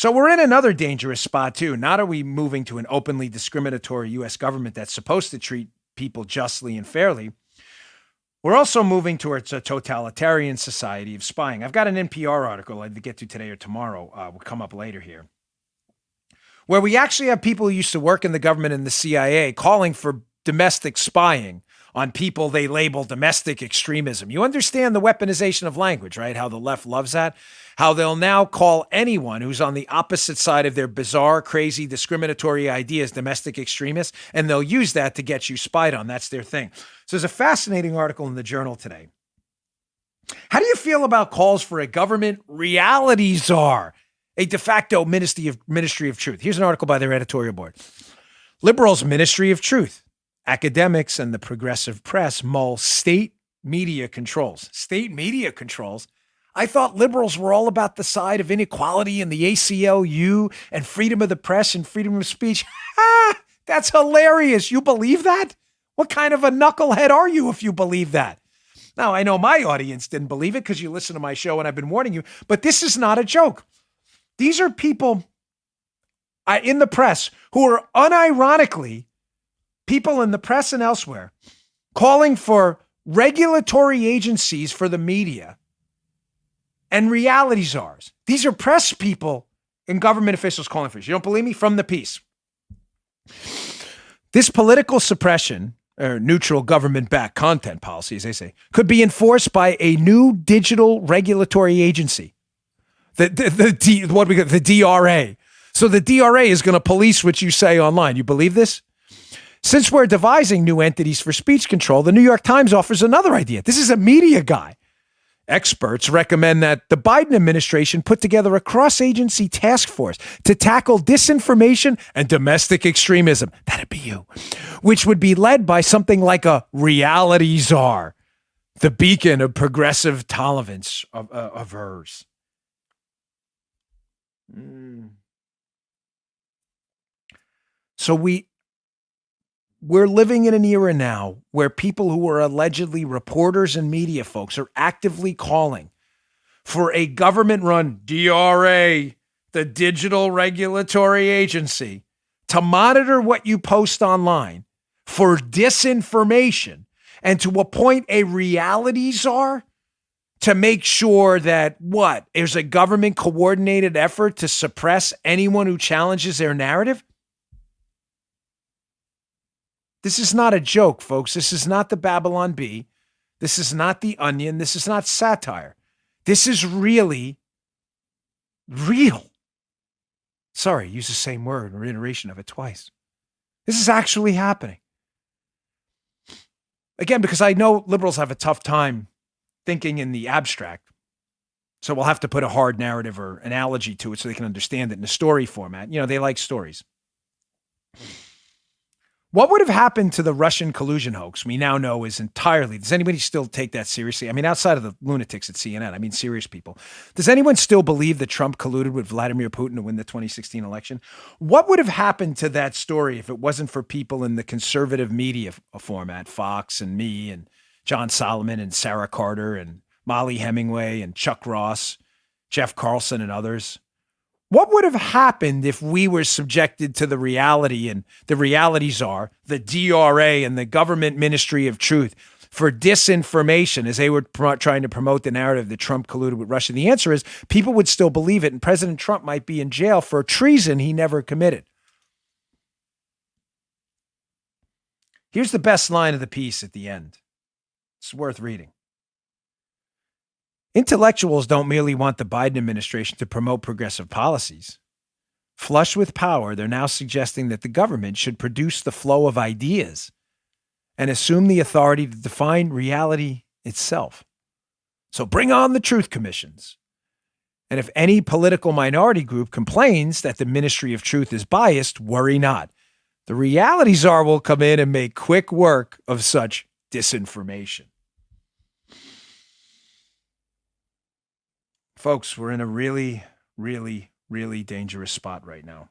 So we're in another dangerous spot too. Not are we moving to an openly discriminatory U.S. government that's supposed to treat people justly and fairly. We're also moving towards a totalitarian society of spying. I've got an NPR article I'd get to today or tomorrow. Will come up later here, where we actually have people who used to work in the government and the CIA calling for domestic spying on people they label domestic extremism. You understand the weaponization of language, right? How the left loves that. How they'll now call anyone who's on the opposite side of their bizarre, crazy, discriminatory ideas domestic extremists, and they'll use that to get you spied on. That's their thing. So there's a fascinating article in the Journal today. How do you feel about calls for a government reality czar, a de facto ministry of truth? Here's an article by their editorial board. Liberals' Ministry of Truth. Academics and the progressive press mull state media controls. State media controls? I thought liberals were all about the side of inequality and the ACLU and freedom of the press and freedom of speech. That's hilarious. You believe that? What kind of a knucklehead are you if you believe that? Now, I know my audience didn't believe it because you listen to my show and I've been warning you, but this is not a joke. These are people in the press who are unironically people in the press and elsewhere calling for regulatory agencies for the media and reality czars. These are press people and government officials calling for this. You don't believe me? From the piece. This political suppression, or neutral government-backed content policy, as they say, could be enforced by a new digital regulatory agency. The DRA. So the DRA is going to police what you say online. You believe this? Since we're devising new entities for speech control, the New York Times offers another idea. This is a media guy. Experts recommend that the Biden administration put together a cross-agency task force to tackle disinformation and domestic extremism. That'd be you. Which would be led by something like a reality czar, the beacon of progressive tolerance of hers. So we're living in an era now where people who are allegedly reporters and media folks are actively calling for a government-run DRA, the Digital Regulatory Agency, to monitor what you post online for disinformation and to appoint a reality czar to make sure that there's a government-coordinated effort to suppress anyone who challenges their narrative? This is not a joke, folks. This is not the Babylon Bee. This is not The Onion. This is not satire. This is really real. Sorry, use the same word or iteration of it twice. This is actually happening. Again, because I know liberals have a tough time thinking in the abstract. So we'll have to put a hard narrative or analogy to it so they can understand it in a story format. You know, they like stories. What would have happened to the Russian collusion hoax we now know is entirely, does anybody still take that seriously? I mean, outside of the lunatics at CNN, I mean, serious people. Does anyone still believe that Trump colluded with Vladimir Putin to win the 2016 election? What would have happened to that story if it wasn't for people in the conservative media format, Fox and me and John Solomon and Sarah Carter and Molly Hemingway and Chuck Ross, Jeff Carlson and others? What would have happened if we were subjected to the reality and the reality czar, the DRA and the government Ministry of Truth for disinformation as they were trying to promote the narrative that Trump colluded with Russia? The answer is people would still believe it, and President Trump might be in jail for treason he never committed. Here's the best line of the piece at the end. It's worth reading. Intellectuals don't merely want the Biden administration to promote progressive policies. Flush with power, they're now suggesting that the government should produce the flow of ideas and assume the authority to define reality itself. So bring on the truth commissions. And if any political minority group complains that the Ministry of Truth is biased, worry not. The reality czar will come in and make quick work of such disinformation. Folks, we're in a really, really, really dangerous spot right now.